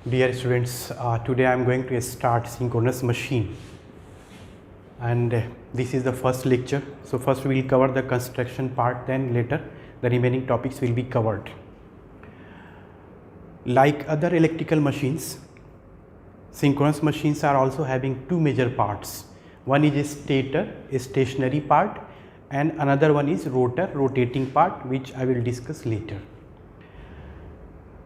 Dear students, today I am going to start synchronous machine, and this is the first lecture. So first we will cover the construction part, then later the remaining topics will be covered. Like other electrical machines, synchronous machines are also having two major parts. One is a stator, a stationary part, and another one is rotor, rotating part, which I will discuss later.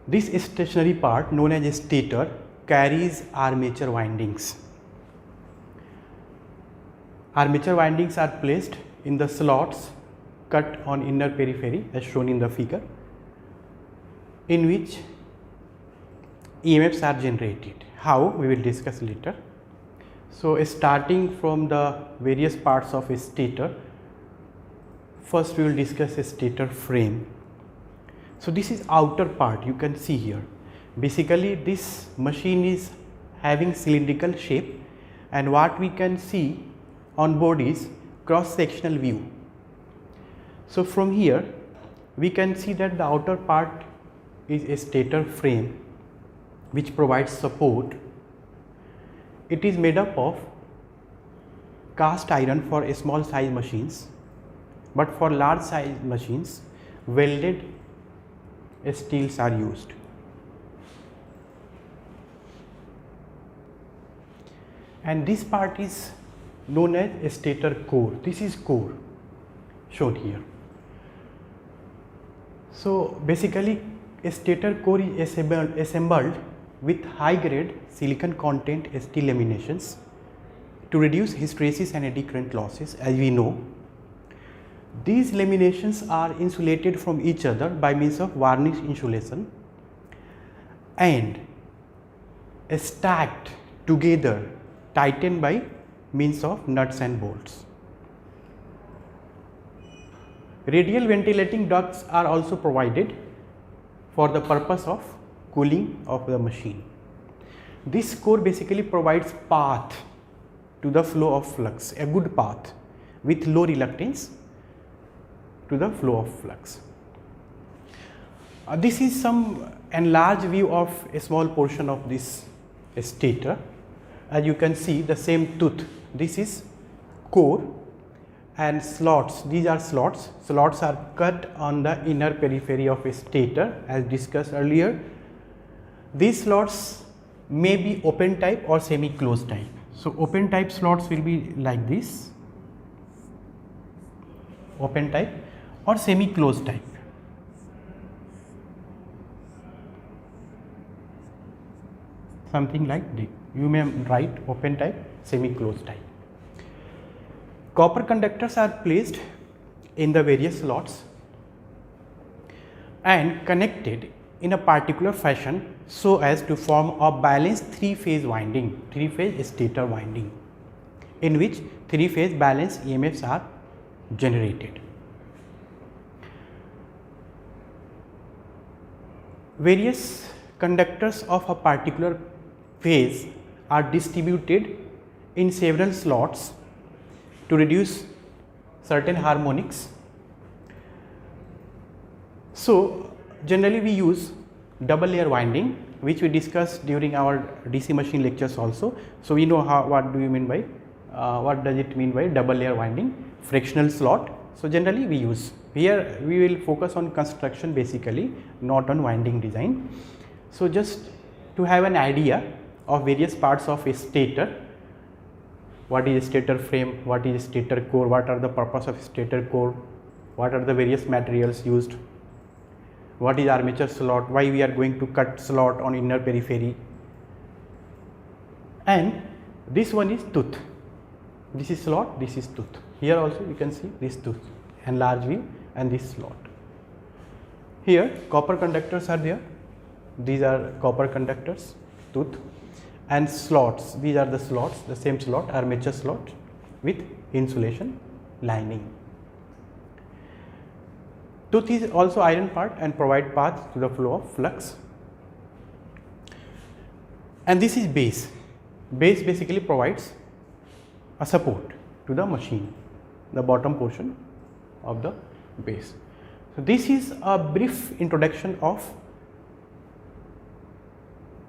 This stationary part, known as a stator, carries armature windings. Armature windings are placed in the slots cut on inner periphery as shown in the figure, in which EMFs are generated. How, we will discuss later. So starting from the various parts of a stator, first we will discuss a stator frame. So this is outer part, you can see here. Basically this machine is having cylindrical shape, and what we can see on board is cross sectional view. So from here we can see that the outer part is a stator frame which provides support. It is made up of cast iron for small size machines, but for large size machines welded steels are used. And this part is known as a stator core. This is core shown here. So basically a stator core is assembled with high grade silicon content steel laminations to reduce hysteresis and eddy current losses. As we know, these laminations are insulated from each other by means of varnish insulation and stacked together, tightened by means of nuts and bolts. Radial ventilating ducts are also provided for the purpose of cooling of the machine. This core basically provides path to the flow of flux, a good path with low reluctance to the flow of flux. This is some enlarged view of a small portion of this stator. As you can see, the same tooth, this is core, and slots, these are slots. Slots are cut on the inner periphery of a stator as discussed earlier. These slots may be open type or semi closed type. So open type slots will be like this, open type, or semi closed type. Something like this. You may write open type, semi closed type. Copper conductors are placed in the various slots and connected in a particular fashion so as to form a balanced three-phase winding, three-phase stator winding, in which three-phase balanced EMFs are generated. Various conductors of a particular phase are distributed in several slots to reduce certain harmonics. So generally we use double layer winding, which we discussed during our DC machine lectures also. So we know what do you mean by what does it mean by double layer winding, frictional slot. So generally we use, here we will focus on construction basically, not on winding design. So just to have an idea of various parts of a stator, what is a stator frame, what is a stator core, what are the purpose of stator core, what are the various materials used, what is armature slot, why we are going to cut slot on inner periphery, and this one is tooth. This is slot, this is tooth. Here also you can see this tooth, enlarged view, and this slot. Here copper conductors are there, these are copper conductors, tooth, and slots, these are the slots, the same slot, armature slot with insulation lining. Tooth is also iron part and provide path to the flow of flux. And this is base. Base basically provides a support to the machine, the bottom portion of the base. So this is a brief introduction of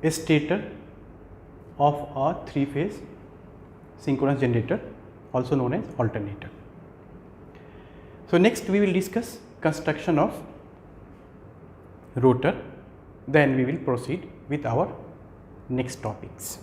a stator of a 3-phase synchronous generator, also known as alternator. So, next we will discuss construction of rotor, then we will proceed with our next topics.